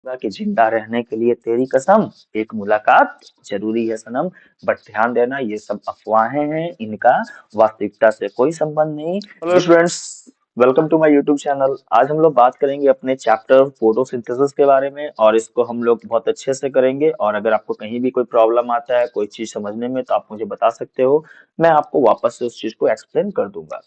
कि जिंदा रहने के लिए तेरी कसम, एक मुलाकात जरूरी है सनम। बट ध्यान देना, ये सब अफवाहें हैं, इनका वास्तविकता से कोई संबंध नहीं। Hello students, welcome to my YouTube channel. आज हम लोग बात करेंगे अपने चैप्टर फोटोसिंथेसिस के बारे में, और इसको हम लोग बहुत अच्छे से करेंगे। और अगर आपको कहीं भी कोई प्रॉब्लम आता है कोई चीज समझने में, तो आप मुझे बता सकते हो, मैं आपको वापस से उस चीज को एक्सप्लेन कर दूंगा।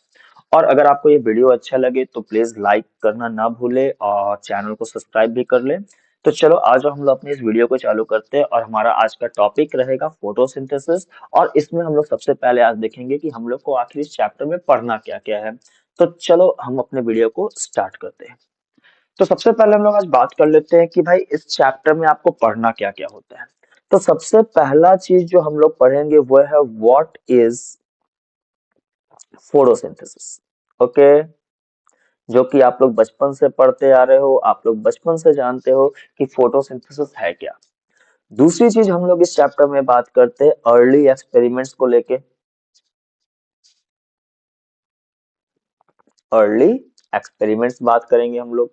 और अगर आपको ये वीडियो अच्छा लगे तो प्लीज लाइक करना ना भूले और चैनल को सब्सक्राइब भी कर ले। तो चलो आज हम लोग अपनी इस वीडियो को चालू करते हैं, और हमारा आज का टॉपिक रहेगा फोटोसिंथेसिस। और इसमें हम लोग सबसे पहले आज देखेंगे कि हम लोग को आखिर इस चैप्टर में पढ़ना क्या क्या है। तो चलो हम अपने वीडियो को स्टार्ट करते हैं। तो सबसे पहले हम लोग आज बात कर लेते हैं कि भाई इस चैप्टर में आपको पढ़ना क्या क्या होता है। तो सबसे पहला चीज जो हम लोग पढ़ेंगे वो है व्हाट इज फोटोसिंथेसिस। ओके, जो कि आप लोग बचपन से पढ़ते आ रहे हो, आप लोग बचपन से जानते हो कि फोटोसिंथेसिस है क्या। दूसरी चीज हम लोग इस चैप्टर में बात करते हैं अर्ली एक्सपेरिमेंट्स को लेके। अर्ली एक्सपेरिमेंट्स बात करेंगे हम लोग।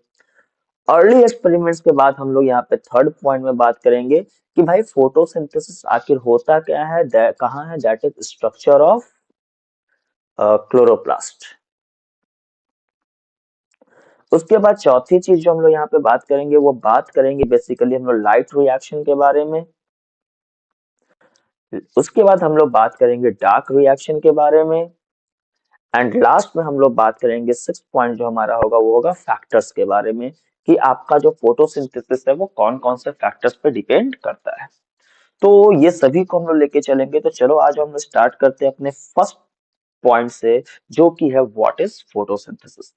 अर्ली एक्सपेरिमेंट्स के बाद हम लोग यहाँ पे थर्ड पॉइंट में बात करेंगे कि भाई फोटोसिंथेसिस आखिर होता क्या है, कहाँ है, that is structure of chloroplast. उसके बाद चौथी चीज जो हम लोग यहाँ पे बात करेंगे वो बात करेंगे बेसिकली हम लोग लाइट रिएक्शन के बारे में। उसके बाद हम लोग बात करेंगे डार्क रिएक्शन के बारे में। एंड लास्ट में हम लोग बात करेंगे सिक्स पॉइंट जो हमारा होगा वो होगा फैक्टर्स के बारे में, कि आपका जो फोटोसिंथेसिस है वो कौन कौन से फैक्टर्स पे डिपेंड करता है। तो ये सभी को हम लोग लेके चलेंगे। तो चलो आज हम स्टार्ट करते हैं अपने फर्स्ट पॉइंट से, जो कि है व्हाट इज फोटोसिंथेसिस।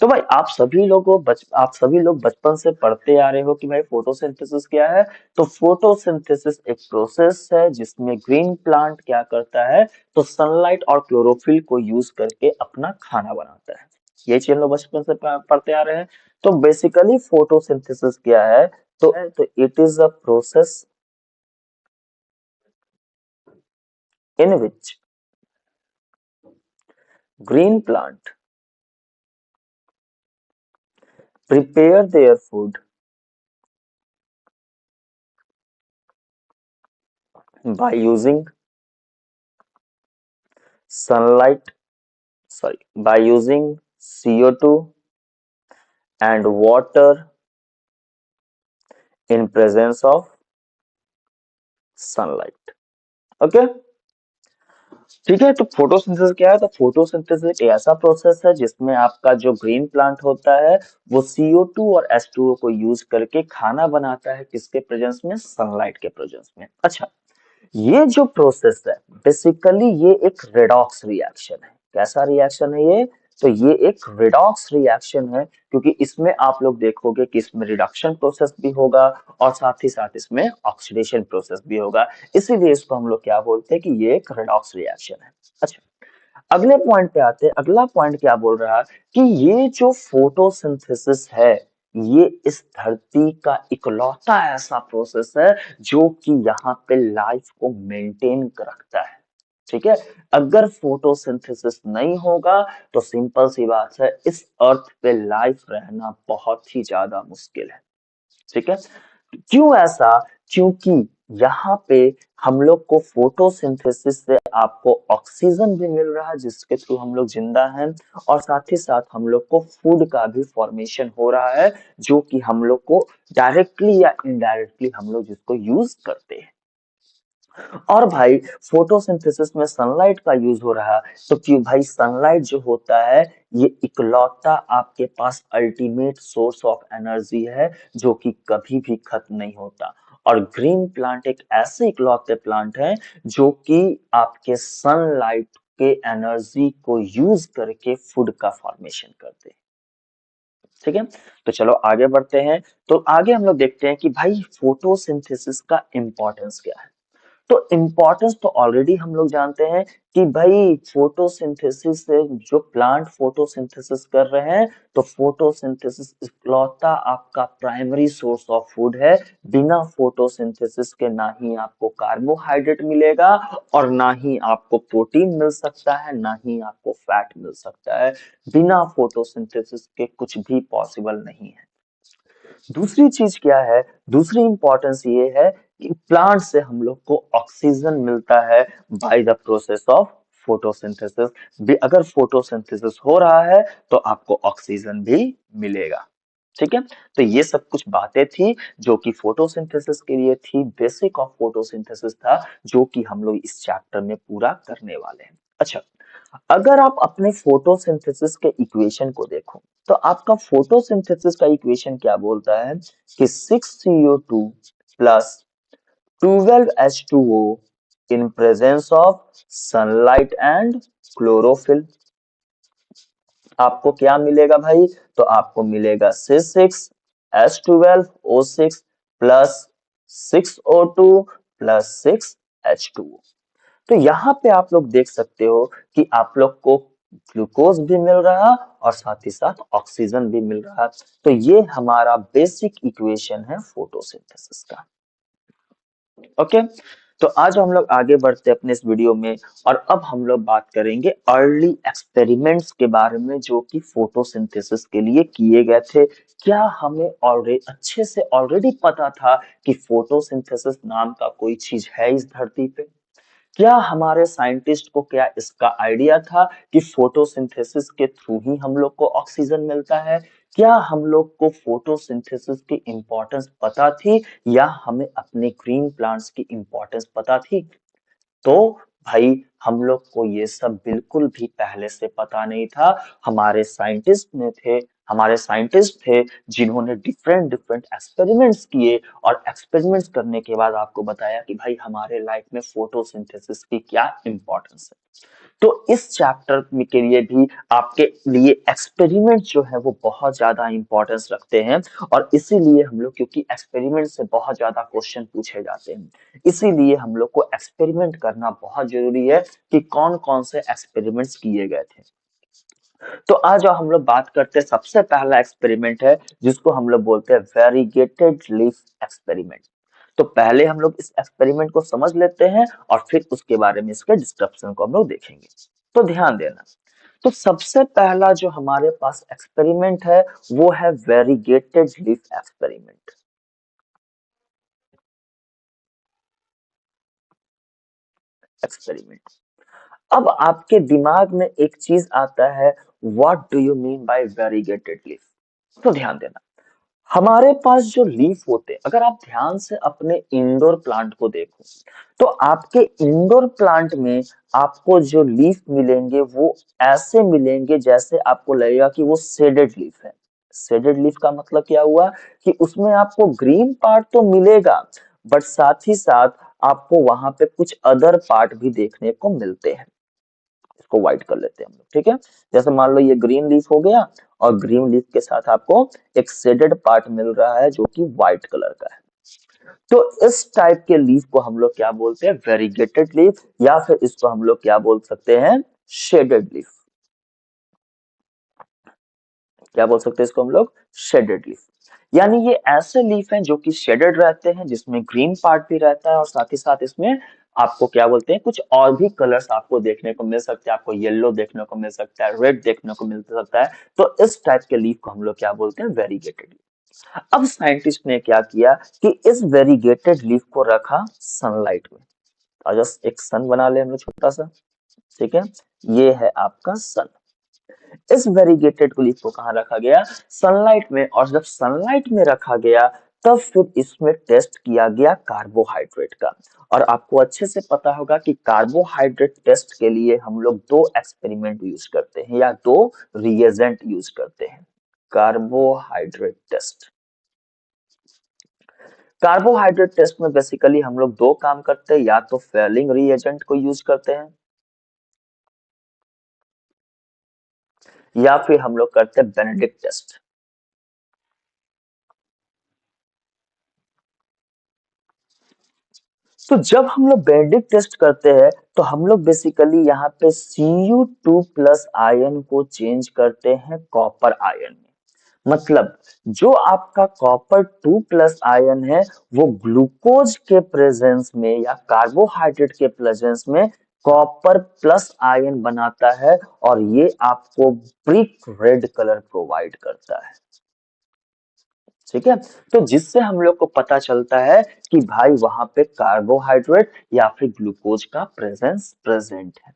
तो भाई आप सभी लोग बचपन से पढ़ते आ रहे हो कि भाई फोटोसिंथेसिस क्या है। तो फोटोसिंथेसिस एक प्रोसेस है जिसमें ग्रीन प्लांट क्या करता है, तो सनलाइट और क्लोरोफिल को यूज करके अपना खाना बनाता है। ये चीज हम लोग बचपन से पढ़ते आ रहे हैं। तो बेसिकली फोटोसिंथेसिस क्या है, तो it is a process in which green plant prepare their food by using sunlight, sorry, by using CO2 and water in presence of sunlight. Okay, ठीक है। तो फोटोसिंथेसिस क्या है, तो फोटोसिंथेसिस एक ऐसा प्रोसेस है जिसमें आपका जो ग्रीन प्लांट होता है वो CO2 और H2O को यूज करके खाना बनाता है, किसके प्रेजेंस में, सनलाइट के प्रेजेंस में। अच्छा, ये जो प्रोसेस है बेसिकली ये एक रेडॉक्स रिएक्शन है। कैसा रिएक्शन है ये, तो ये एक रेडॉक्स रिएक्शन है, क्योंकि इसमें आप लोग देखोगे कि इसमें रिडक्शन प्रोसेस भी होगा और साथ ही साथ इसमें ऑक्सीडेशन प्रोसेस भी होगा। इसीलिए इसको हम लोग क्या बोलते हैं कि ये एक रेडॉक्स रिएक्शन है। अच्छा, अगले पॉइंट पे आते हैं। अगला पॉइंट क्या बोल रहा है कि ये जो फोटोसिंथेसिस है ये इस धरती का इकलौता ऐसा प्रोसेस है जो कि यहाँ पे लाइफ को मेंटेन रखता है। ठीक है, अगर फोटोसिंथेसिस नहीं होगा तो सिंपल सी बात है, इस अर्थ पे लाइफ रहना बहुत ही ज्यादा मुश्किल है। ठीक है, क्यों ऐसा, क्योंकि यहाँ पे हम लोग को फोटोसिंथेसिस से आपको ऑक्सीजन भी मिल रहा है जिसके थ्रू हम लोग जिंदा हैं, और साथ ही साथ हम लोग को फूड का भी फॉर्मेशन हो रहा है, जो कि हम लोग को डायरेक्टली या इनडायरेक्टली हम लोग जिसको यूज करते हैं। और भाई फोटोसिंथेसिस में सनलाइट का यूज हो रहा है, तो क्यों भाई, सनलाइट जो होता है ये इकलौता आपके पास अल्टीमेट सोर्स ऑफ एनर्जी है जो कि कभी भी खत्म नहीं होता। और ग्रीन प्लांट एक ऐसे इकलौते प्लांट है जो कि आपके सनलाइट के एनर्जी को यूज करके फूड का फॉर्मेशन करते हैं। ठीक है, तो चलो आगे बढ़ते हैं। तो आगे हम लोग देखते हैं कि भाई फोटोसिंथेसिस का इंपॉर्टेंस क्या है। तो इम्पोर्टेंस तो ऑलरेडी हम लोग जानते हैं कि भाई फोटोसिंथेसिस से जो प्लांट फोटोसिंथेसिस कर रहे हैं, तो फोटोसिंथेसिस इकलौता आपका प्राइमरी सोर्स ऑफ फूड है। बिना फोटोसिंथेसिस के ना ही आपको कार्बोहाइड्रेट मिलेगा और ना ही आपको प्रोटीन मिल सकता है, ना ही आपको फैट मिल सकता है। बिना फोटोसिंथेसिस के कुछ भी पॉसिबल नहीं है। दूसरी चीज क्या है, दूसरी इंपॉर्टेंस ये है कि प्लांट से हम लोग को ऑक्सीजन मिलता है by the process of photosynthesis. अगर फोटोसिंथेसिस हो रहा है तो आपको ऑक्सीजन भी मिलेगा। ठीक है, तो ये सब कुछ बातें थी जो कि फोटोसिंथेसिस के लिए थी, बेसिक ऑफ फोटोसिंथेसिस था जो कि हम लोग इस चैप्टर में पूरा करने वाले हैं। अच्छा, अगर आप अपने फोटोसिंथेसिस के इक्वेशन को देखो तो आपका फोटोसिंथेसिस का इक्वेशन क्या बोलता है कि 6CO2 plus 12H2O in presence of sunlight and chlorophyll. आपको क्या मिलेगा भाई, तो आपको मिलेगा C6H12O6 plus 6O2 plus 6H2O। तो यहाँ पे आप लोग देख सकते हो कि आप लोग को ग्लूकोज भी मिल रहा और साथ ही साथ ऑक्सीजन भी मिल रहा। तो ये हमारा बेसिक इक्वेशन है फोटोसिंथेसिस का। ओके, तो आज हम लोग आगे बढ़ते हैं अपने इस वीडियो में, और अब हम लोग बात करेंगे अर्ली एक्सपेरिमेंट्स के बारे में जो कि फोटोसिंथेसिस के लिए किए गए थे। क्या हमें ऑलरेडी अच्छे से ऑलरेडी पता था कि फोटोसिंथेसिस नाम का कोई चीज है इस धरती पे? क्या हमारे साइंटिस्ट को क्या इसका आइडिया था कि फोटोसिंथेसिस के थ्रू ही हम लोग को ऑक्सीजन मिलता है? क्या हम लोग को फोटोसिंथेसिस की इंपॉर्टेंस पता थी, या हमें अपने ग्रीन प्लांट्स की इंपॉर्टेंस पता थी? तो भाई हम लोग को ये सब बिल्कुल भी पहले से पता नहीं था। हमारे साइंटिस्ट थे जिन्होंने डिफरेंट डिफरेंट एक्सपेरिमेंट्स किए, और एक्सपेरिमेंट्स करने के बाद आपको बताया कि भाई हमारे लाइफ में फोटोसिंथेसिस की क्या इंपॉर्टेंस है। तो इस चैप्टर में के लिए भी आपके लिए एक्सपेरिमेंट जो है वो बहुत ज्यादा इंपॉर्टेंस रखते हैं, और इसीलिए हम लोग, क्योंकि एक्सपेरिमेंट से बहुत ज्यादा क्वेश्चन पूछे जाते हैं, इसीलिए हम लोग को एक्सपेरिमेंट करना बहुत जरूरी है कि कौन कौन से एक्सपेरिमेंट्स किए गए थे। तो आज हम लोग बात करते हैं, सबसे पहला एक्सपेरिमेंट है जिसको हम लोग बोलते हैं वेरीगेटेड लीफ एक्सपेरिमेंट। तो पहले हम लोग इस एक्सपेरिमेंट को समझ लेते हैं और फिर उसके बारे में इसके डिस्क्रिप्शन को हम लोग देखेंगे। तो ध्यान देना, तो सबसे पहला जो हमारे पास एक्सपेरिमेंट है वो है वेरीगेटेड लीफ एक्सपेरिमेंट। एक्सपेरिमेंट, अब आपके दिमाग में एक चीज आता है, what do you mean by variegated leaf? तो ध्यान देना, हमारे पास जो लीफ होते हैं, अगर आप ध्यान से अपने इंडोर प्लांट को देखो तो आपके इंडोर प्लांट में आपको जो लीफ मिलेंगे वो ऐसे मिलेंगे जैसे आपको लगेगा कि वो शेडेड लीफ है। शेडेड लीफ का मतलब क्या हुआ कि उसमें आपको ग्रीन पार्ट तो मिलेगा, बट साथ ही साथ आपको वहां पे कुछ अदर पार्ट भी देखने को मिलते हैं। इसको व्हाइट कर लेते हैं हम लोग, ठीक है। जैसे मान लो ये ग्रीन लीफ हो गया, और ग्रीन लीफ के साथ आपको एक शेडेड पार्ट मिल रहा है जो कि व्हाइट कलर का है। तो इस टाइप के लीफ को हम लोग क्या बोलते हैं, वेरीगेटेड लीफ, या फिर इसको हम लोग क्या बोल सकते हैं, शेडेड लीफ। क्या बोल सकते हैं इसको हम लोग, शेडेड लीफ। यानी ये ऐसे लीफ हैं जो कि शेडेड रहते हैं, जिसमें ग्रीन पार्ट भी रहता है, और साथ ही साथ इसमें आपको क्या बोलते हैं, कुछ और भी कलर्स आपको देखने को मिल सकते हैं। आपको येलो देखने को मिल सकता है, रेड देखने को मिल सकता है। तो इस टाइप के लीफ को हम लोग क्या बोलते हैं, वेरीगेटेड लीफ। अब साइंटिस्ट ने क्या किया कि इस वेरीगेटेड लीफ को रखा सनलाइट में। और जस्ट एक सन बना ले हम लोग छोटा सा, ठीक है। ये है आपका सन। इस वेरीगेटेड लीफ को कहाँ रखा गया, सनलाइट में। और जब सनलाइट में रखा गया तब फिर इसमें टेस्ट किया गया कार्बोहाइड्रेट का। और आपको अच्छे से पता होगा कि कार्बोहाइड्रेट टेस्ट के लिए हम लोग दो एक्सपेरिमेंट यूज करते हैं, या दो रिएजेंट यूज करते हैं। कार्बोहाइड्रेट टेस्ट, कार्बोहाइड्रेट टेस्ट में बेसिकली हम लोग दो काम करते हैं, या तो फेलिंग रिएजेंट को यूज करते हैं, या फिर हम लोग करते हैं बेनेडिक्ट टेस्ट। तो जब हम लोग बेनेडिक्ट टेस्ट करते हैं तो हम लोग बेसिकली यहाँ पे Cu2 प्लस आयन को चेंज करते हैं कॉपर आयन में। मतलब जो आपका कॉपर 2 प्लस आयन है वो ग्लूकोज के प्रेजेंस में या कार्बोहाइड्रेट के प्रेजेंस में कॉपर प्लस आयन बनाता है, और ये आपको ब्रिक रेड कलर प्रोवाइड करता है। ठीक है। तो जिससे हम लोग को पता चलता है कि भाई वहां पे कार्बोहाइड्रेट या फिर ग्लूकोज का प्रेजेंस प्रेजेंट है।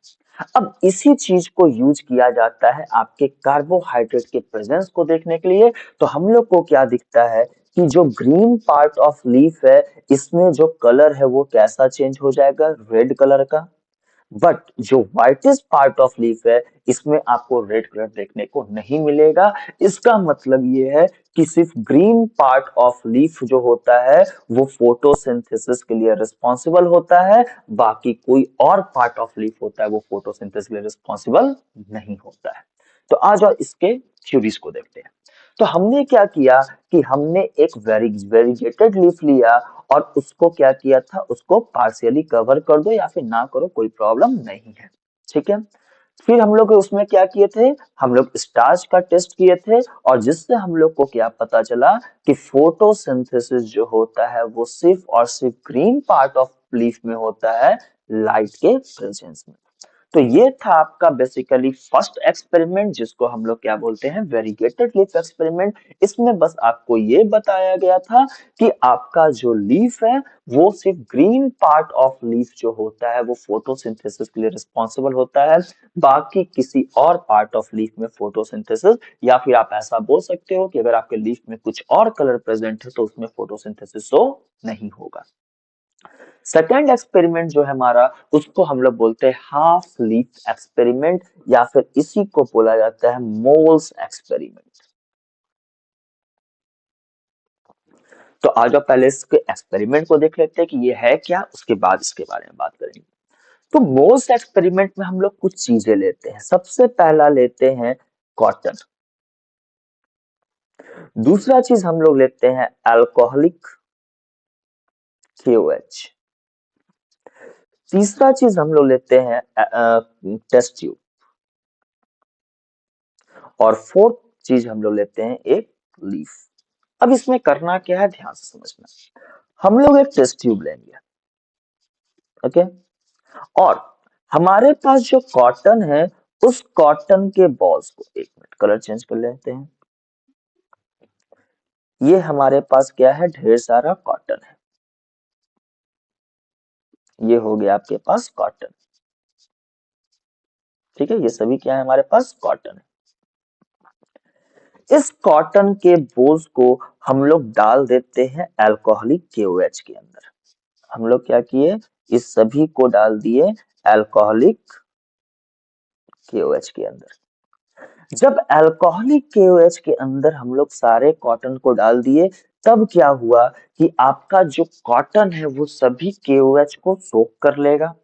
अब इसी चीज को यूज किया जाता है आपके कार्बोहाइड्रेट के प्रेजेंस को देखने के लिए। तो हम लोग को क्या दिखता है कि जो ग्रीन पार्ट ऑफ लीफ है, इसमें जो कलर है वो कैसा चेंज हो जाएगा, रेड कलर का। बट जो व्हाइटेस्ट पार्ट ऑफ लीफ है, इसमें आपको रेड कलर देखने को नहीं मिलेगा। इसका मतलब ये है कि सिर्फ ग्रीन पार्ट ऑफ लीफ जो होता है वो फोटोसिंथेसिस के लिए रिस्पॉन्सिबल होता है, बाकी कोई और पार्ट ऑफ लीफ होता है वो फोटोसिंथेसिस के लिए रिस्पॉन्सिबल नहीं होता है। तो आज और इसके थ्योरीज को देखते हैं। तो हमने क्या किया कि हमने एक वेरीगेटेड लीफ लिया और उसको क्या किया था, उसको पार्शियली कवर कर दो या फिर ना करो, कोई प्रॉब्लम नहीं है। ठीक है। फिर हम लोग उसमें क्या किए थे, हम लोग स्टार्च का टेस्ट किए थे और जिससे हम लोग को क्या पता चला कि फोटोसिंथेसिस जो होता है वो सिर्फ और सिर्फ ग्रीन पार्ट ऑफ लीफ में होता है, लाइट के प्रेजेंस में। तो ये था आपका बेसिकली फर्स्ट एक्सपेरिमेंट, जिसको हम लोग क्या बोलते हैं, वेरीगेटेड लीफ एक्सपेरिमेंट। इसमें बस आपको ये बताया गया था कि आपका जो लीफ है वो सिर्फ ग्रीन पार्ट ऑफ लीफ जो होता है वो फोटोसिंथेसिस के लिए रिस्पॉन्सिबल होता है, बाकी किसी और पार्ट ऑफ लीफ में फोटोसिंथेसिस, या फिर आप ऐसा बोल सकते हो कि अगर आपके लीफ में कुछ और कलर प्रेजेंट है तो उसमें फोटोसिंथेसिस तो नहीं होगा। सेकेंड एक्सपेरिमेंट जो है हमारा, उसको हम लोग बोलते हैं हाफ लीफ एक्सपेरिमेंट, या फिर इसी को बोला जाता है मोल्स एक्सपेरिमेंट। तो आज आप पहले इसके एक्सपेरिमेंट को देख लेते हैं कि ये है क्या, उसके बाद इसके बारे में बात करेंगे। तो मोल्स एक्सपेरिमेंट में हम लोग कुछ चीजें लेते हैं। सबसे पहला लेते हैं कॉटन। दूसरा चीज हम लोग लेते हैं अल्कोहलिक KOH। तीसरा चीज हम लोग लेते हैं टेस्ट ट्यूब। और फोर्थ चीज हम लोग लेते हैं एक लीफ। अब इसमें करना क्या है, ध्यान से समझना। हम लोग एक टेस्ट ट्यूब लेंगे, ओके। और हमारे पास जो कॉटन है, उस कॉटन के बॉल्स को, एक मिनट कलर चेंज कर लेते हैं। ये हमारे पास क्या है, ढेर सारा कॉटन है। ये हो गया आपके पास कॉटन। ठीक है, ये सभी क्या है, हमारे पास कॉटन है। इस कॉटन के बोल्स को हम लोग डाल देते हैं अल्कोहलिक KOH के अंदर। हम लोग क्या किए, इस सभी को डाल दिए अल्कोहलिक KOH के अंदर। जब अल्कोहलिक KOH के अंदर हम लोग सारे कॉटन को डाल दिए, तब क्या हुआ कि आपका जो कॉटन है वो सभी KOH को सोक कर लेगा।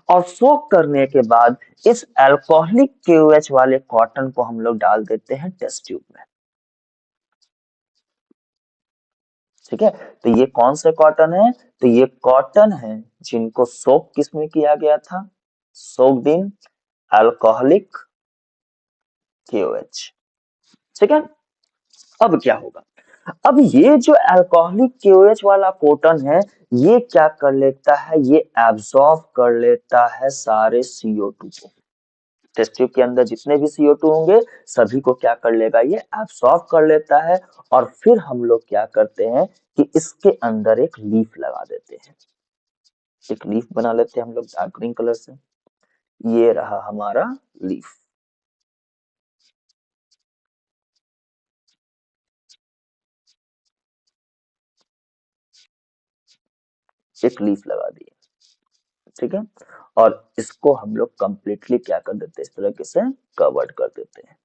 और सोक करने के बाद इस अल्कोहलिक KOH वाले कॉटन को हम लोग डाल देते हैं टेस्ट ट्यूब में। ठीक है। तो ये कौन से कॉटन है, तो ये कॉटन है जिनको सोक किसमें किया गया था, सोक्ड इन अल्कोहलिक KOH। ठीक है। अब क्या होगा, अब ये जो अल्कोहलिक KOH वाला कॉटन है, ये क्या कर लेता है, ये एब्सॉर्ब कर लेता है सारे CO2 को। टेस्ट ट्यूब के अंदर जितने भी CO2 होंगे सभी को क्या कर लेगा, ये एब्सॉर्ब कर लेता है। और फिर हम लोग क्या करते हैं कि इसके अंदर एक लीफ लगा देते हैं। एक लीफ बना लेते हैं हम लोग डार्क ग्रीन कलर से। ये रहा हमारा लीफ। एक लीफ लगा दी, ठीक है। और इसको हम लोग कंप्लीटली क्या कर देते हैं, इस तरीके से कवर्ड कर देते हैं।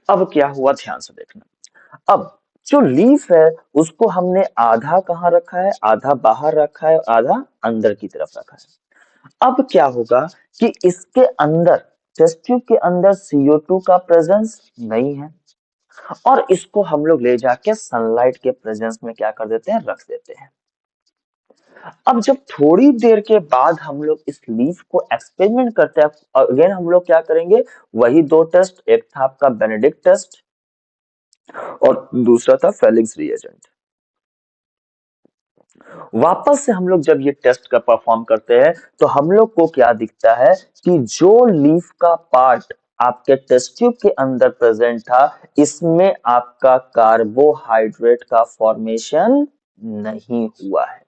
अब क्या हुआ, ध्यान से देखना। अब जो लीफ है उसको हमने आधा कहाँ रखा है, आधा बाहर रखा है, आधा अंदर की तरफ रखा है। अब क्या होगा कि इसके अंदर, टेस्ट ट्यूब के अंदर CO2 का प्रेजेंस नहीं है, और इसको हम लोग ले जाके सनलाइट के प्रेजेंस में क्या कर देते हैं, रख देते हैं। अब जब थोड़ी देर के बाद हम लोग इस लीफ को एक्सपेरिमेंट करते हैं, अगेन हम लोग क्या करेंगे, वही दो टेस्ट, एक था आपका बेनेडिक्ट टेस्ट और दूसरा था फेलिक्स रिएजेंट। वापस से हम लोग जब ये टेस्ट का परफॉर्म करते हैं तो हम लोग को क्या दिखता है कि जो लीफ का पार्ट आपके टेस्ट ट्यूब के अंदर प्रेजेंट था, इसमें आपका कार्बोहाइड्रेट का फॉर्मेशन नहीं हुआ है।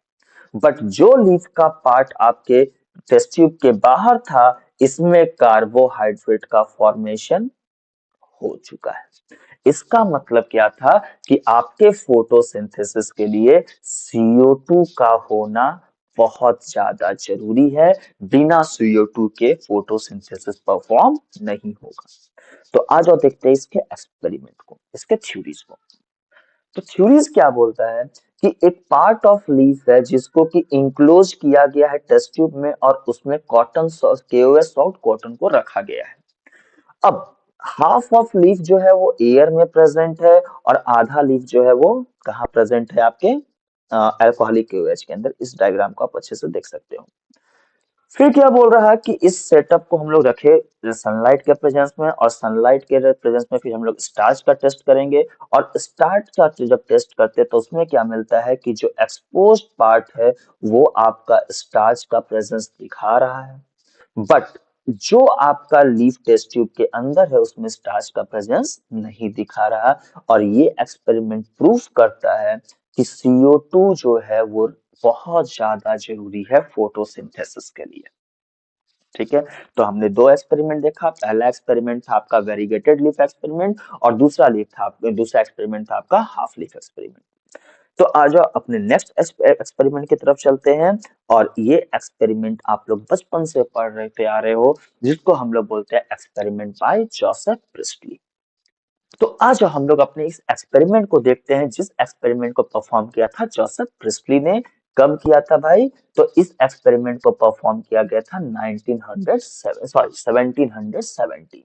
बट जो लीफ का पार्ट आपके टेस्ट ट्यूब के बाहर था, इसमें कार्बोहाइड्रेट का फॉर्मेशन हो चुका है। इसका मतलब क्या था कि आपके फोटोसिंथेसिस के लिए CO2 का होना बहुत ज्यादा जरूरी है। बिना CO2 के फोटोसिंथेसिस परफॉर्म नहीं होगा। तो आज और देखते हैं इसके एक्सपेरिमेंट को, इसके थ्योरीज को। तो थ्योरीज क्या बोलता है कि एक पार्ट ऑफ लीफ है जिसको कि इंक्लोज किया गया है टेस्ट ट्यूब में और उसमें कॉटन KOH सॉफ्ट कॉटन को रखा गया है। अब हाफ ऑफ लीफ जो है वो एयर में प्रेजेंट है और आधा लीफ जो है वो कहाँ प्रेजेंट है, आपके अल्कोहलिक KOH के अंदर। इस डायग्राम को आप अच्छे से देख सकते हो। फिर क्या बोल रहा है कि इस सेटअप को हम लोग रखे सनलाइट के प्रेजेंस में, और सनलाइट के प्रेजेंस में फिर हम लोग स्टार्च का टेस्ट करेंगे। और स्टार्च का जब टेस्ट करते हैं तो उसमें क्या मिलता है कि जो एक्सपोज्ड पार्ट है वो आपका स्टार्च का प्रेजेंस दिखा रहा है, बट जो आपका लीफ टेस्ट ट्यूब के अंदर है उसमें स्टार्च का प्रेजेंस नहीं दिखा रहा। और ये एक्सपेरिमेंट प्रूफ करता है कि CO2 जो है वो बहुत ज्यादा जरूरी है फोटोसिंथेसिस के लिए। ठीक है, तो हमने दो एक्सपेरिमेंट देखा। पहला एक्सपेरिमेंट था आपका वेरीगेटेड लीफ एक्सपेरिमेंट, और दूसरा एक्सपेरिमेंट था आपका हाफ लीफ एक्सपेरिमेंट। तो आ जाओ अपने नेक्स्ट एक्सपेरिमेंट की तरफ चलते हैं। और ये एक्सपेरिमेंट आप लोग बचपन से पढ़ रहे आ रहे हो, जिसको हम लोग बोलते हैं एक्सपेरिमेंट बाय जोसेफ प्रिस्टली। तो आज हम लोग अपने इस एक्सपेरिमेंट को देखते हैं, जिस एक्सपेरिमेंट को परफॉर्म किया था जोसेफ प्रिस्टली ने। कब किया था भाई? तो इस एक्सपेरिमेंट को परफॉर्म किया गया था 1770 में।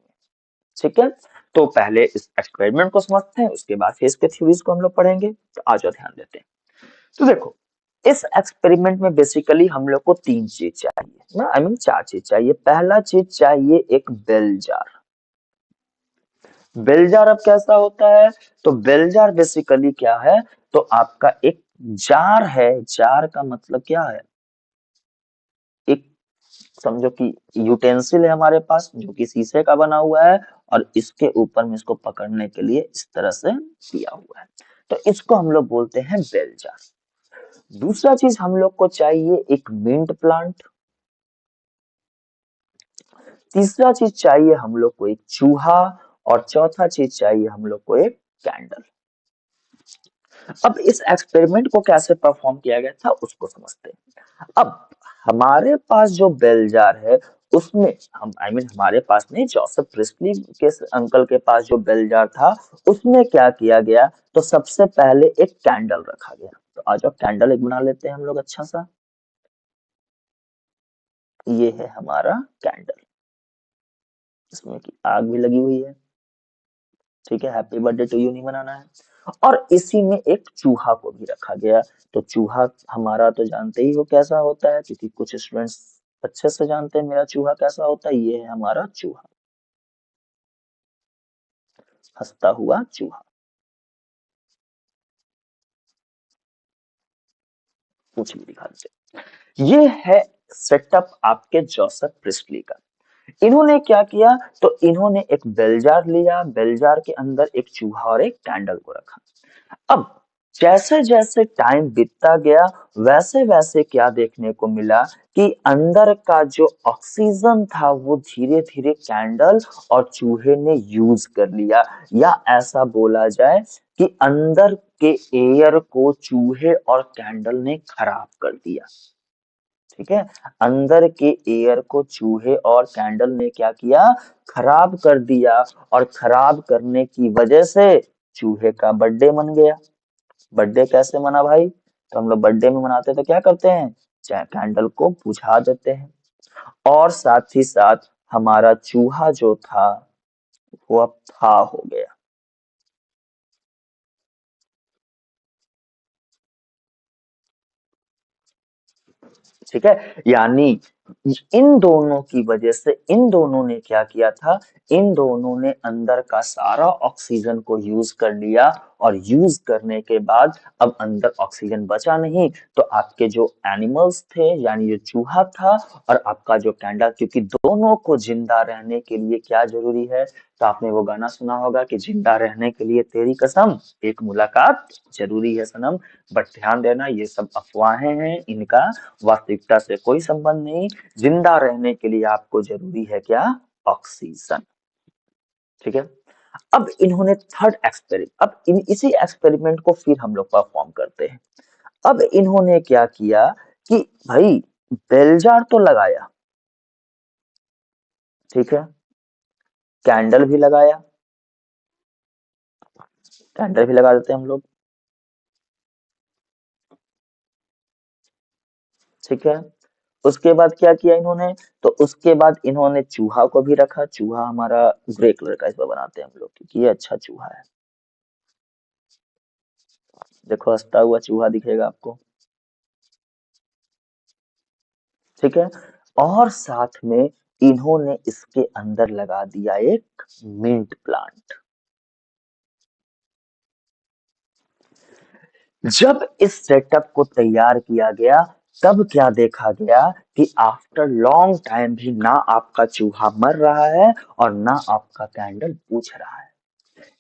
ठीक है, तो पहले इस एक्सपेरिमेंट को समझते हैं, उसके बाद फिर इसके थ्योरीज को हम लोग पढ़ेंगे। तो आज और ध्यान देते हैं। तो देखो, इस एक्सपेरिमेंट में बेसिकली हम लोग को तीन चीज चाहिए ना, चार चीज चाहिए। पहला चीज चाहिए एक बेल जार। बेल जार अब कैसा होता है? तो बेल जार बेसिकली क्या है? तो आपका एक जार है। जार का मतलब क्या है? एक, समझो कि यूटेंसिल है हमारे पास जो कि शीशे का बना हुआ है, और इसके ऊपर में इसको पकड़ने के लिए इस तरह से दिया हुआ है। तो इसको हम लोग बोलते हैं बेल जार। दूसरा चीज हम लोग को चाहिए एक मिंट प्लांट। तीसरा चीज चाहिए हम लोग को एक चूहा। और चौथा चीज चाहिए हम लोग को एक कैंडल। अब इस एक्सपेरिमेंट को कैसे परफॉर्म किया गया था उसको समझते हैं। अब हमारे पास जो बेल जार है उसमें हम हमारे पास नहीं, जोसेफ प्रिस्टली के अंकल के पास जो बेल जार था उसमें क्या किया गया, तो सबसे पहले एक कैंडल रखा गया। तो आज अब कैंडल एक बना लेते हैं हम लोग अच्छा सा। ये है हमारा कैंडल, इसमें की आग भी लगी हुई है। ठीक है, हैप्पी बर्थडे टू यू नहीं मनाना है। और इसी में एक चूहा को भी रखा गया। तो चूहा हमारा तो जानते ही हो कैसा होता है, क्योंकि कुछ स्टूडेंट्स अच्छे से जानते हैं मेरा चूहा कैसा होता है। ये है हमारा चूहा, हंसता हुआ चूहा। पूछ भी दिखा देते। ये है सेटअप आपके जोसेफ प्रिस्टली का। इन्होंने क्या किया, तो इन्होंने एक बेलजार लिया, बेलजार के अंदर एक चूहा और एक कैंडल को रखा। अब जैसे जैसे टाइम बीतता गया, वैसे वैसे क्या देखने को मिला कि अंदर का जो ऑक्सीजन था वो धीरे धीरे कैंडल और चूहे ने यूज कर लिया। या ऐसा बोला जाए कि अंदर के एयर को चूहे और कैंडल ने खराब कर दिया। ठीक है, अंदर के एयर को चूहे और कैंडल ने क्या किया, खराब कर दिया। और खराब करने की वजह से चूहे का बर्थडे मन गया। बर्थडे कैसे मना भाई? तो हम लोग बर्थडे में मनाते तो क्या करते हैं, चाहे कैंडल को बुझा देते हैं। और साथ ही साथ हमारा चूहा जो था वो अब था हो गया। ठीक है, यानी इन दोनों की वजह से इन दोनों ने क्या किया था, इन दोनों ने अंदर का सारा ऑक्सीजन को यूज कर लिया, और यूज करने के बाद अब अंदर ऑक्सीजन बचा नहीं, तो आपके जो एनिमल्स थे यानी जो चूहा था और आपका जो कैंडा, क्योंकि दोनों को जिंदा रहने के लिए क्या जरूरी है, तो आपने वो गाना सुना होगा कि जिंदा रहने के लिए तेरी कसम, एक मुलाकात जरूरी है सनम। बट ध्यान देना, ये सब अफवाहें हैं, इनका वास्तविकता से कोई संबंध नहीं। जिंदा रहने के लिए आपको जरूरी है क्या, ऑक्सीजन। ठीक है, अब इन्होंने थर्ड एक्सपेरिमेंट, अब इसी एक्सपेरिमेंट को फिर हम लोग परफॉर्म करते हैं। अब इन्होंने क्या किया कि भाई बेल जार तो लगाया, ठीक है, कैंडल भी लगाया, कैंडल भी लगा देते हैं हम लोग, ठीक है। उसके बाद क्या किया इन्होंने, तो उसके बाद इन्होंने चूहा को भी रखा, चूहा हमारा ग्रे कलर का इस पर बनाते हैं हम लोग क्योंकि ये अच्छा चूहा है, देखो हंसता हुआ चूहा दिखेगा आपको, ठीक है। और साथ में इन्होंने इसके अंदर लगा दिया एक मिंट प्लांट। जब इस सेटअप को तैयार किया गया, तब क्या देखा गया कि आफ्टर लॉन्ग टाइम भी ना आपका चूहा मर रहा है और ना आपका कैंडल बुझ रहा है।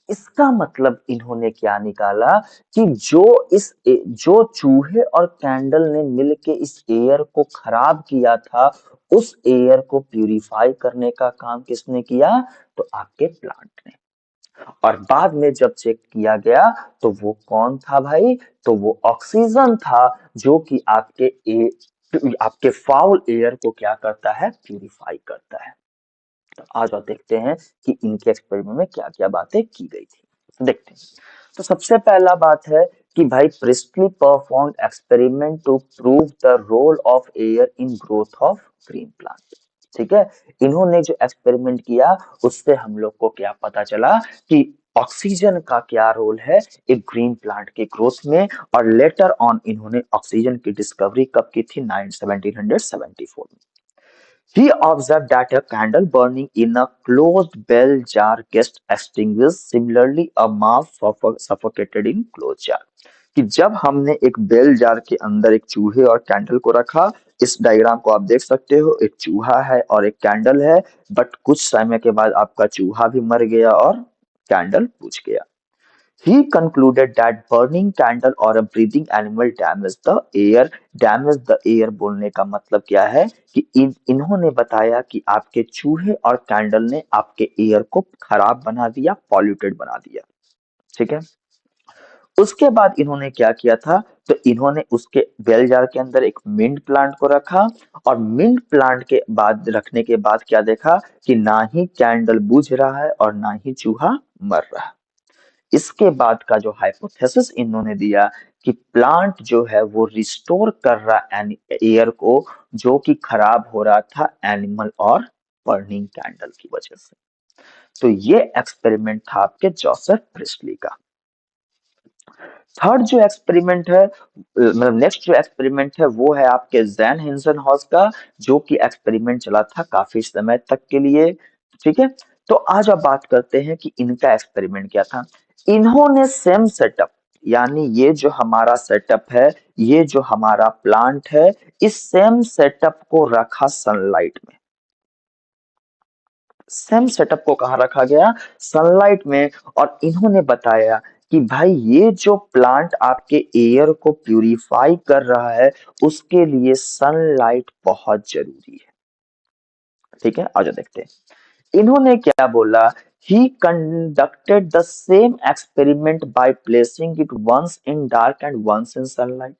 इसका मतलब इन्होंने क्या निकाला कि जो चूहे और कैंडल ने मिलके इस एयर को खराब किया था, उस एयर को प्यूरिफाई करने का काम किसने किया, तो आपके प्लांट ने। और बाद में जब चेक किया गया तो वो कौन था भाई, तो वो ऑक्सीजन था, जो कि आपके फाउल एयर को क्या करता है, प्यूरिफाई करता है। तो आज आप देखते हैं कि इनके एक्सपेरिमेंट में क्या क्या बातें की गई थी, देखते हैं। तो सबसे पहला बात है कि भाई Priestley performed experiment to prove the role of air in growth of green plant. ठीक है, इन्होंने जो एक्सपेरिमेंट किया उससे हम लोग को क्या पता चला कि ऑक्सीजन का क्या रोल है एक ग्रीन प्लांट के ग्रोथ में। और लेटर ऑन इन्होंने ऑक्सीजन की डिस्कवरी कब की थी, 1774 में। He observed that a candle burning in a closed bell jar gets extinguished. Similarly, a mouse suffocated in closed jar. कि जब हमने एक बेल जार के अंदर एक चूहे और कैंडल को रखा, इस डायग्राम को आप देख सकते हो, एक चूहा है और एक कैंडल है, बट कुछ समय के बाद आपका चूहा भी मर गया और कैंडल बुझ गया। He concluded that burning candle or a breathing animal damaged the air. Damage the air बोलने का मतलब क्या है कि इन्होंने बताया कि आपके चूहे और कैंडल ने आपके एयर को खराब बना दिया, पॉल्यूटेड बना दिया, ठीक है। उसके बाद इन्होंने क्या किया था, तो इन्होंने उसके बेल जार के अंदर एक मिंट प्लांट को रखा, और मिंट प्लांट के बाद रखने के बाद क्या देखा कि ना ही कैंडल बुझ रहा है और ना ही चूहा मर रहा है। इसके बाद का जो हाइपोथेसिस इन्होंने दिया कि प्लांट जो है वो रिस्टोर कर रहा एयर को, जो कि खराब हो रहा था एनिमल और बर्निंग कैंडल की वजह से। तो ये एक्सपेरिमेंट था आपके जोसेफ प्रिस्टली का। थर्ड जो एक्सपेरिमेंट है, मतलब नेक्स्ट जो एक्सपेरिमेंट है वो है आपके जैन हिंसन हॉस का, जो कि एक्सपेरिमेंट चला था काफी समय तक के लिए, ठीक है। तो आज अब बात करते हैं कि इनका एक्सपेरिमेंट क्या था। इन्होंने सेम सेटअप, यानी ये जो हमारा सेटअप है, ये जो हमारा प्लांट है, इस सेम सेटअप को रखा सनलाइट में। सेम सेटअप को कहाँ रखा गया, सनलाइट में। और इन्होंने बताया कि भाई ये जो प्लांट आपके एयर को प्यूरिफाई कर रहा है, उसके लिए सनलाइट बहुत जरूरी है, ठीक है। आज देखते हैं इन्होंने क्या बोला। He conducted the same experiment by placing it once in dark and once in sunlight.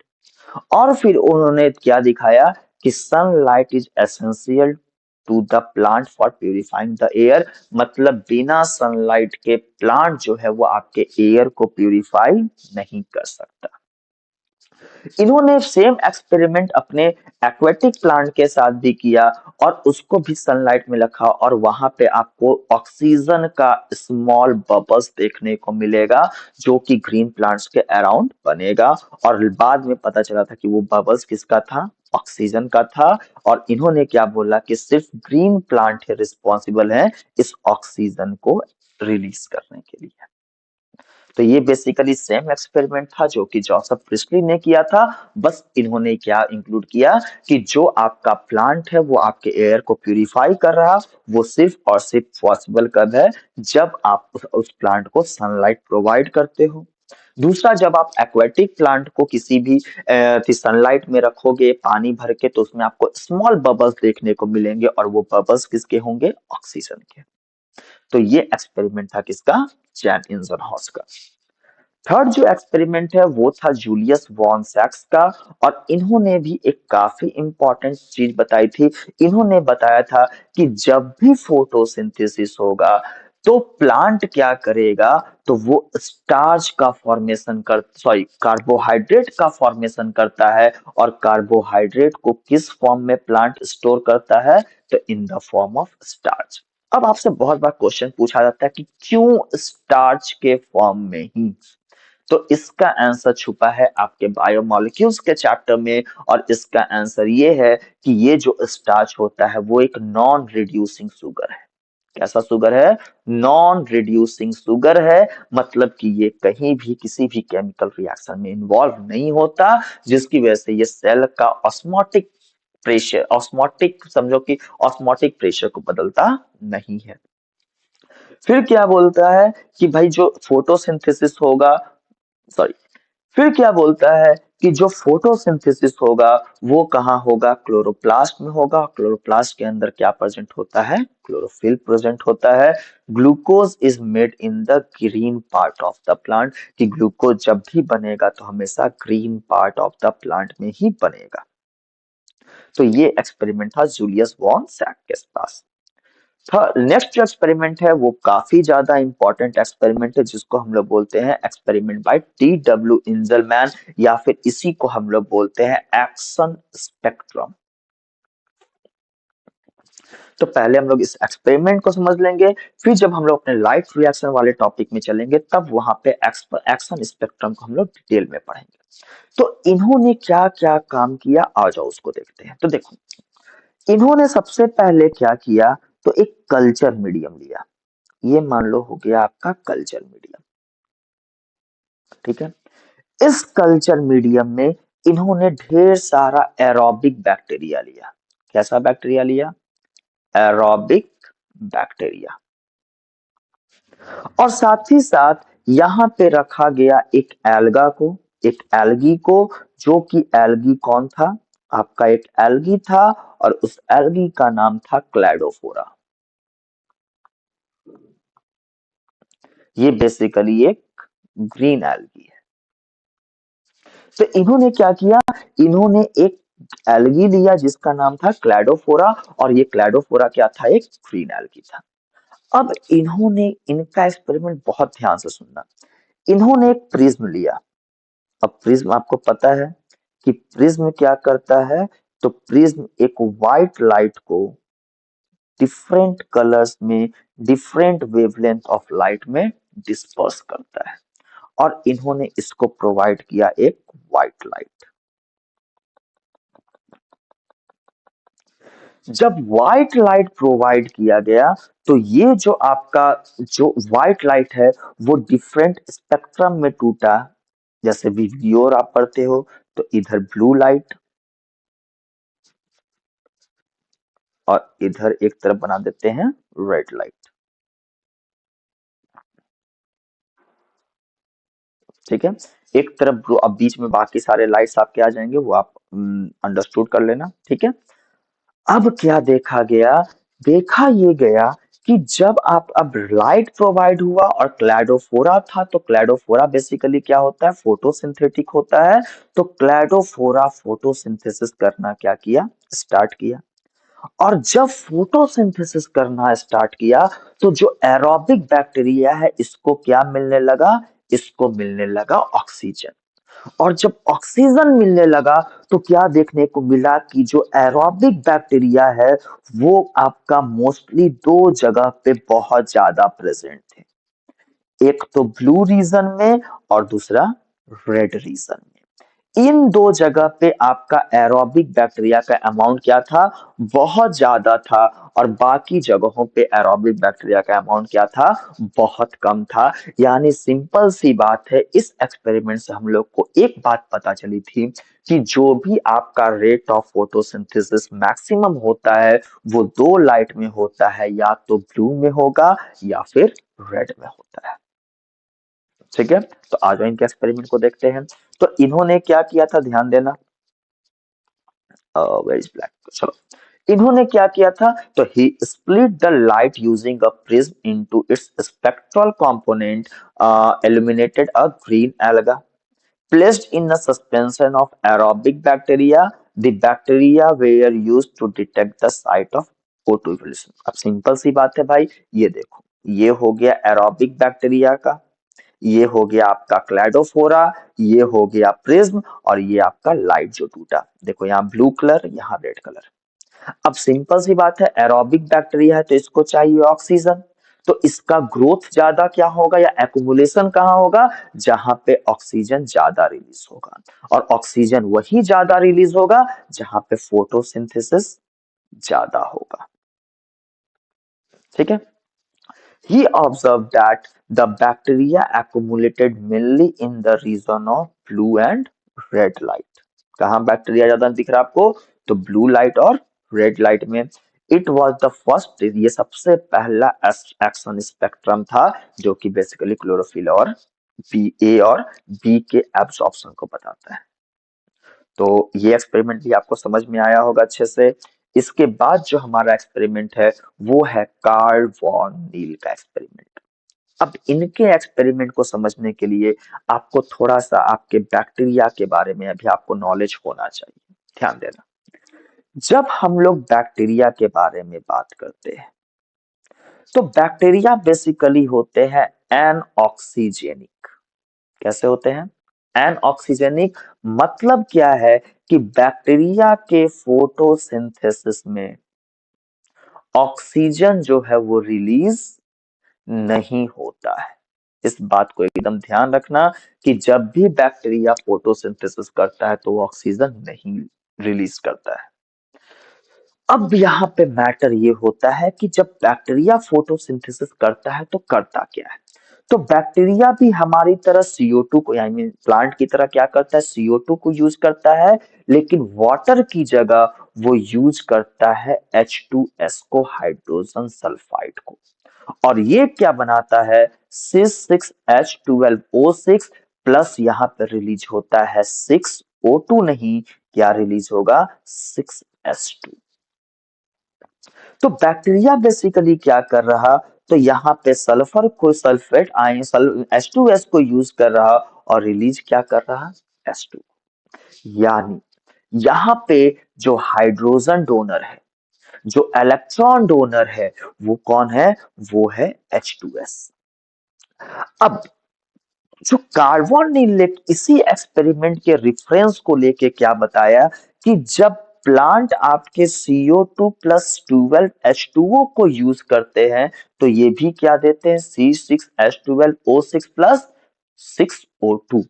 और फिर उन्होंने क्या दिखाया कि sunlight is essential to the plant for purifying the air. मतलब बिना सनलाइट के प्लांट जो है वो आपके एयर को प्यूरिफाई नहीं कर सकता। इन्होंने सेम एक्सपेरिमेंट अपने एक्वेटिक प्लांट के साथ भी किया और उसको भी सनलाइट में रखा और वहां पे आपको ऑक्सीजन का स्मॉल बबल्स देखने को मिलेगा जो कि ग्रीन प्लांट्स के अराउंड बनेगा। और बाद में पता चला था कि वो बबल्स किसका था, ऑक्सीजन का था। और इन्होंने क्या बोला कि सिर्फ ग्रीन प्लांट ही रिस्पॉन्सिबल है इस ऑक्सीजन को रिलीज करने के लिए। तो ये बेसिकली सेम एक्सपेरिमेंट था जो कि जोसेफ प्रिस्टली ने किया था। बस इन्होंने क्या इंक्लूड किया कि जो आपका प्लांट है वो आपके एयर को प्यूरिफाई कर रहा, वो सिर्फ और सिर्फ पॉसिबल कब है, जब आप उस प्लांट को सनलाइट प्रोवाइड करते हो। दूसरा, जब आप एक्वेटिक प्लांट को किसी भी सनलाइट में रखोगे पानी भर के, तो उसमें आपको स्मॉल बबल्स देखने को मिलेंगे और वो बबल्स किसके होंगे, ऑक्सीजन के। तो ये एक्सपेरिमेंट था किसका, जैन इन्जनहॉस का। थर्ड जो एक्सपेरिमेंट है वो था जूलियस वॉन सैक्स का। और इन्होंने भी एक काफी इंपॉर्टेंट चीज बताई थी। इन्होंने बताया था कि जब भी फोटोसिंथेसिस होगा तो प्लांट क्या करेगा, तो वो स्टार्च का फॉर्मेशन कर सॉरी कार्बोहाइड्रेट का फॉर्मेशन करता है। और कार्बोहाइड्रेट को किस फॉर्म में प्लांट स्टोर करता है, तो in the form of starch. अब आपसे बहुत बार क्वेश्चन पूछा जाता है कि क्यों स्टार्च के फॉर्म में ही, तो इसका आंसर छुपा है आपके बायोमोलिक्यूल्स के चैप्टर में। और इसका आंसर ये है कि ये जो स्टार्च होता है वो एक नॉन रिड्यूसिंग शुगर है। कैसा शुगर है, नॉन रिड्यूसिंग शुगर है। मतलब कि ये कहीं भी किसी भी केमिकल रिएक्शन में इन्वॉल्व नहीं होता, जिसकी वजह से ये सेल का ऑस्मोटिक प्रेशर, ऑस्मोटिक समझो कि ऑस्मोटिक प्रेशर को बदलता नहीं है। फिर क्या बोलता है कि भाई जो फोटोसिंथेसिस होगा, सॉरी, फिर क्या बोलता है कि जो फोटोसिंथेसिस होगा वो कहाँ होगा, क्लोरोप्लास्ट में होगा। क्लोरोप्लास्ट के अंदर क्या प्रेजेंट होता है, क्लोरोफिल प्रेजेंट होता है। Glucose is made in the green part of the plant, कि ग्लूकोज जब भी बनेगा तो हमेशा green part of the plant में ही बनेगा। तो ये एक्सपेरिमेंट था जूलियस वॉन सैक के पास। नेक्स्ट जो एक्सपेरिमेंट है वो काफी ज्यादा इंपॉर्टेंट एक्सपेरिमेंट है, जिसको हम लोग बोलते हैं एक्सपेरिमेंट बाय T.W. इंजलमैन, या फिर इसी को हम लोग बोलते हैं एक्शन स्पेक्ट्रम। तो पहले हम लोग इस एक्सपेरिमेंट को समझ लेंगे, फिर जब हम लोग अपने लाइट रिएक्शन वाले टॉपिक में चलेंगे तब वहां पे एक्शन स्पेक्ट्रम को हम लोग डिटेल में पढ़ेंगे। तो इन्होंने क्या क्या काम किया, आ जाओ उसको देखते हैं। तो देखो, इन्होंने सबसे पहले क्या किया, तो एक कल्चर मीडियम लिया। ये मान लो हो गया आपका कल्चर मीडियम, ठीक है। इस कल्चर मीडियम में इन्होंने ढेर सारा एरोबिक बैक्टीरिया लिया। कैसा बैक्टीरिया लिया, एरोबिक बैक्टीरिया। और साथ ही साथ यहाँ पे रखा गया एक एल्गा को, एक एल्गी को, जो कि एल्गी कौन था, आपका एक एल्गी था और उस एल्गी का नाम था क्लैडोफोरा। ये बेसिकली एक ग्रीन एल्गी है। तो इन्होंने क्या किया, इन्होंने एक एल्गी लिया जिसका नाम था क्लैडोफोरा, और ये क्लैडोफोरा क्या था, एक ग्रीन एल्गी था। अब इन्होंने, इनका एक्सपेरिमेंट बहुत ध्यान से सुनना, इन्होंने एक प्रिज्म लिया। अब प्रिज्म आपको पता है कि प्रिज्म क्या करता है, तो प्रिज्म एक व्हाइट लाइट को डिफरेंट कलर्स में, डिफरेंट वेवलेंथ ऑफ लाइट में डिस्पर्स करता है। और इन्होंने इसको प्रोवाइड किया एक व्हाइट लाइट। जब व्हाइट लाइट प्रोवाइड किया गया तो ये जो आपका जो व्हाइट लाइट है वो डिफरेंट स्पेक्ट्रम में टूटा। जैसे वियोर आप पढ़ते हो तो इधर ब्लू लाइट और इधर एक तरफ बना देते हैं रेड लाइट, ठीक है। एक तरफ ब्लू, अब बीच में बाकी सारे लाइट्स आपके आ जाएंगे, वो आप अंडरस्टूड कर लेना, ठीक है। अब क्या देखा गया, देखा ये गया कि जब आप अब लाइट प्रोवाइड हुआ और क्लैडोफोरा था, तो क्लैडोफोरा बेसिकली क्या होता है, फोटोसिंथेटिक होता है। तो क्लैडोफोरा फोटोसिंथेसिस करना क्या किया, स्टार्ट किया। और जब फोटोसिंथेसिस करना स्टार्ट किया तो जो एरोबिक बैक्टीरिया है इसको क्या मिलने लगा, इसको मिलने लगा ऑक्सीजन। और जब ऑक्सीजन मिलने लगा तो क्या देखने को मिला कि जो एरोबिक बैक्टीरिया है वो आपका मोस्टली दो जगह पे बहुत ज्यादा प्रेजेंट थे। एक तो ब्लू रीजन में और दूसरा रेड रीजन में। इन दो जगह पे आपका एरोबिक बैक्टीरिया का अमाउंट क्या था, बहुत ज्यादा था, और बाकी जगहों पे एरोबिक बैक्टीरिया का अमाउंट क्या था, बहुत कम था। यानी सिंपल सी बात है, इस एक्सपेरिमेंट से हम लोग को एक बात पता चली थी कि जो भी आपका रेट ऑफ फोटोसिंथेसिस मैक्सिमम होता है वो दो लाइट में होता है, या तो ब्लू में होगा या फिर रेड में होता है। ठीक है, तो आ जाओ इनके एक्सपेरिमेंट को देखते हैं। तो इन्होंने क्या किया था, ध्यान देना। वेयर इज ब्लैक, चलो। इन्होंने क्या किया था, तो ही split the light using a prism into its spectral component, illuminated a green alga placed in a suspension of aerobic bacteria. The bacteria were used to detect the site of O2 evolution. अब simple सी बात है भाई, ये देखो, ये हो गया aerobic bacteria का, ये हो गया आपका क्लैडोफोरा, ये हो गया प्रिज्म, और ये आपका लाइट जो टूटा, देखो यहाँ ब्लू कलर, यहाँ रेड कलर। अब सिंपल सी बात है, एरोबिक बैक्टीरिया है तो इसको चाहिए ऑक्सीजन, तो इसका ग्रोथ ज्यादा क्या होगा या एक्युमुलेशन कहाँ होगा, जहां पे ऑक्सीजन ज्यादा रिलीज होगा। और ऑक्सीजन वही ज्यादा रिलीज होगा जहां पे फोटोसिंथेसिस ज्यादा होगा। ठीक है, he observed that the bacteria accumulated mainly in the region of blue and red light. कहाँ बैक्टीरिया ज्यादा दिख रहा है आपको, तो ब्लू लाइट और रेड लाइट में। इट वॉज द फर्स्ट, ये सबसे पहला एक्शन स्पेक्ट्रम था जो कि बेसिकली क्लोरोफिल और बी ए और बी के एब्सॉर्प्शन को बताता है। तो ये एक्सपेरिमेंट भी आपको समझ में आया होगा अच्छे से। इसके बाद जो हमारा एक्सपेरिमेंट है वो है कार्ल वॉन नील का एक्सपेरिमेंट। अब इनके एक्सपेरिमेंट को समझने के लिए आपको थोड़ा सा आपके बैक्टीरिया के बारे में अभी आपको नॉलेज होना चाहिए। ध्यान देना, जब हम लोग बैक्टीरिया के बारे में बात करते हैं तो बैक्टीरिया बेसिकली होते हैं एनऑक्सीजेनिक। कैसे होते हैं, एनऑक्सीजेनिक। मतलब क्या है कि बैक्टीरिया के फोटोसिंथेसिस में ऑक्सीजन जो है वो रिलीज नहीं होता है। इस बात को एकदम ध्यान रखना कि जब भी बैक्टीरिया फोटोसिंथेसिस करता है तो वो ऑक्सीजन नहीं रिलीज करता है। अब यहाँ पे मैटर ये होता है कि जब बैक्टीरिया फोटोसिंथेसिस करता है तो करता क्या है, तो बैक्टीरिया भी हमारी तरह CO2 को, यानी प्लांट की तरह क्या करता है, CO2 को यूज करता है, लेकिन वाटर की जगह वो यूज करता है H2S को, हाइड्रोजन सल्फाइड को। और ये क्या बनाता है, C6H12O6 प्लस यहाँ पर रिलीज होता है 6O2, नहीं, क्या रिलीज होगा, 6S2। तो बैक्टीरिया बेसिकली क्या कर रहा, तो यहाँ पे सल्फर को, सल्फेट आयन H2S को यूज कर रहा और रिलीज क्या कर रहा, S2। यानी यहाँ पे जो हाइड्रोजन डोनर है, जो इलेक्ट्रॉन डोनर है, वो कौन है, वो है H2S। अब जो कार्बन ने इसी एक्सपेरिमेंट के रेफरेंस को लेके क्या बताया कि जब प्लांट आपके CO2 प्लस 12H2O को यूज करते हैं तो ये भी क्या देते हैं, C6H12O6 प्लस 6O2।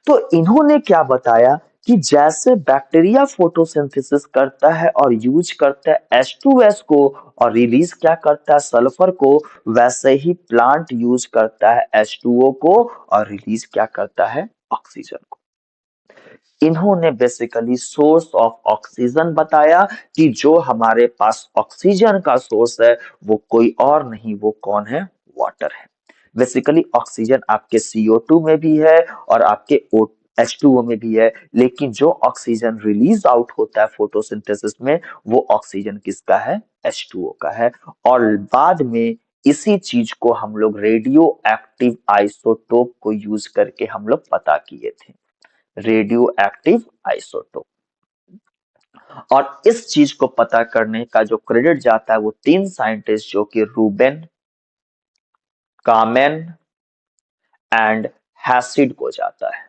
तो इन्होंने क्या बताया कि जैसे बैक्टीरिया फोटोसिंथेसिस करता है और यूज करता है H2S को और रिलीज क्या करता है, सल्फर को, वैसे ही प्लांट यूज करता है H2O को और रिलीज क्या करता है, ऑक्सीजन को। इन्होंने बेसिकली सोर्स ऑफ ऑक्सीजन बताया कि जो हमारे पास ऑक्सीजन का सोर्स है वो कोई और नहीं, वो कौन है, वाटर है। बेसिकली ऑक्सीजन आपके CO2 में भी है और आपके H2O में भी है, लेकिन जो ऑक्सीजन रिलीज आउट होता है फोटोसिंथेसिस में वो ऑक्सीजन किसका है, H2O का है। और बाद में इसी चीज को हम लोग रेडियो एक्टिव आइसोटोप को यूज करके हम लोग पता किए थे, रेडियो एक्टिव आइसोटोप। और इस चीज को पता करने का जो क्रेडिट जाता है वो तीन साइंटिस्ट जो कि रूबेन, कामेन एंड हैसिड को जाता है।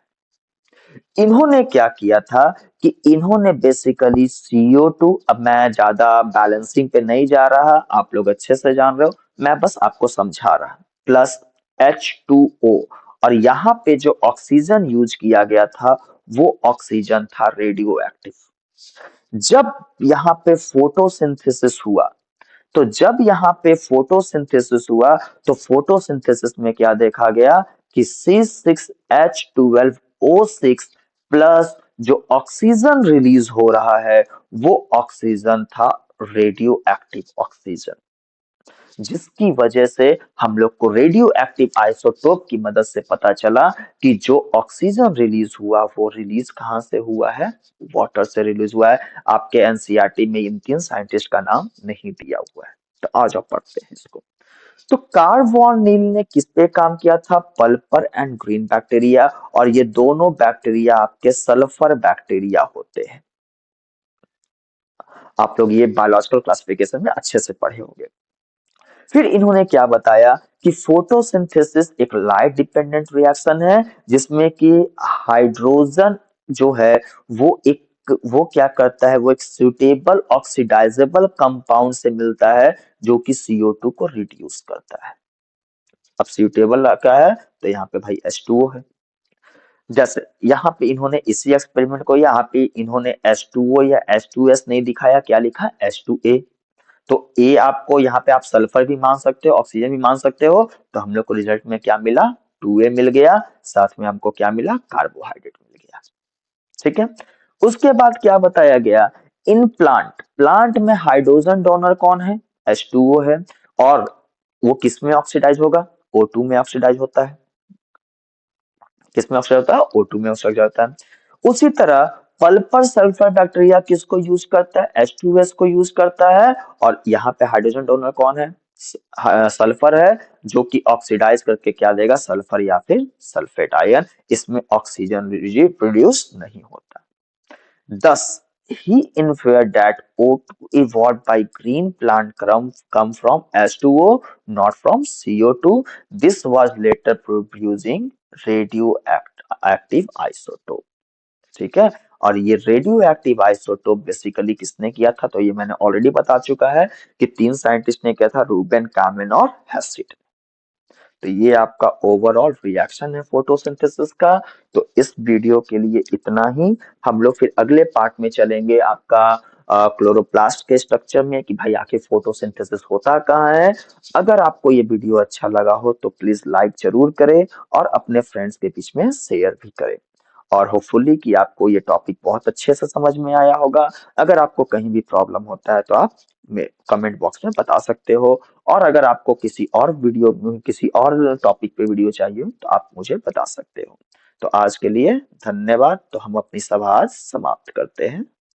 इन्होंने क्या किया था कि इन्होंने बेसिकली CO2, अब मैं ज्यादा बैलेंसिंग पे नहीं जा रहा, आप लोग अच्छे से जान रहे हो, मैं बस आपको समझा रहा, प्लस H2O, और यहाँ पे जो ऑक्सीजन यूज किया गया था वो ऑक्सीजन था रेडियो एक्टिव। जब यहाँ पे फोटोसिंथेसिस हुआ, तो जब यहाँ पे फोटोसिंथेसिस हुआ तो फोटोसिंथेसिस में क्या देखा गया कि C6H12O6 प्लस जो ऑक्सीजन रिलीज हो रहा है वो ऑक्सीजन था रेडियो एक्टिव ऑक्सीजन, जिसकी वजह से हम लोग को रेडियो एक्टिव आइसोटोप की मदद से पता चला कि जो ऑक्सीजन रिलीज हुआ वो रिलीज कहां से हुआ है, वाटर से रिलीज हुआ है। आपके एनसीईआरटी में इन तीन साइंटिस्ट का नाम नहीं दिया हुआ है, तो आ जाओ पढ़ते हैं इसको। तो कार्ल वॉन नील ने किस पे काम किया था, पल्पर एंड ग्रीन बैक्टीरिया, और ये दोनों बैक्टीरिया आपके सल्फर बैक्टीरिया होते हैं। आप लोग ये बायोलॉजिकल क्लासिफिकेशन में अच्छे से पढ़े होंगे। फिर इन्होंने क्या बताया कि फोटोसिंथेसिस एक लाइट डिपेंडेंट रिएक्शन है जिसमें कि हाइड्रोजन जो है वो क्या करता है, वो एक सुटेबल ऑक्सीडाइजेबल कंपाउंड से मिलता है जो कि CO2 को रिड्यूस करता है। अब सुटेबल क्या है, तो यहाँ पे भाई H2O है। जैसे यहाँ पे इन्होंने इसी एक्सपेरिमेंट को, यहाँ पे इन्होंने H2O या H2S नहीं दिखाया, क्या लिखा, H2A। तो ए आपको यहाँ पे आप सल्फर भी मान सकते हो, ऑक्सीजन भी मान सकते हो, तो हम लोग को रिजल्ट में क्या मिला, 2A मिल गया, साथ में हमको क्या मिला, कार्बोहाइड्रेट मिल गया। ठीक है, उसके बाद क्या बताया गया, इन प्लांट में हाइड्रोजन डोनर कौन है, H2O है, और वो किस में ऑक्सीडाइज होगा, O2 में ऑक्सीडाइज होता है। किसमें ऑक्सीडाइज होता है, O2 में ऑक्सीडाइज होता है। उसी तरह पल्पर सल्फर बैक्टीरिया किसको यूज करता है, H2S को यूज करता है, और यहाँ पे हाइड्रोजन डोनर कौन है, सल्फर है, जो कि ऑक्सीडाइज करके क्या देगा, सल्फर या फिर सल्फेट आयन, इसमें ऑक्सीजन प्रोड्यूस नहीं होता। Thus, he inferred that O2 evolved by green plant come from H2O, not from CO2. This was later producing radioactive isotope. ठीक है, और ये रेडियो एक्टिव आइसोटोप बेसिकली किसने किया था, तो ये मैंने ऑलरेडी बता चुका है कि तीन साइंटिस्ट ने किया था, रूबेन, कामेन और हैसिट। तो ये आपका ओवरऑल रिएक्शन है फोटोसिंथेसिस का। तो इस वीडियो के लिए इतना ही। हम लोग फिर अगले पार्ट में चलेंगे आपका क्लोरोप्लास्ट के स्ट्रक्चर में कि भाई आखिर फोटोसिंथेसिस होता कहाँ है। अगर आपको ये वीडियो अच्छा लगा हो तो प्लीज लाइक जरूर करें और अपने फ्रेंड्स के बीच में शेयर भी करें, और होपफुली कि आपको ये टॉपिक बहुत अच्छे से समझ में आया होगा। अगर आपको कहीं भी प्रॉब्लम होता है तो आप कमेंट बॉक्स में बता सकते हो, और अगर आपको किसी और टॉपिक पे वीडियो चाहिए तो आप मुझे बता सकते हो। तो आज के लिए धन्यवाद। तो हम अपनी सभा आज समाप्त करते हैं।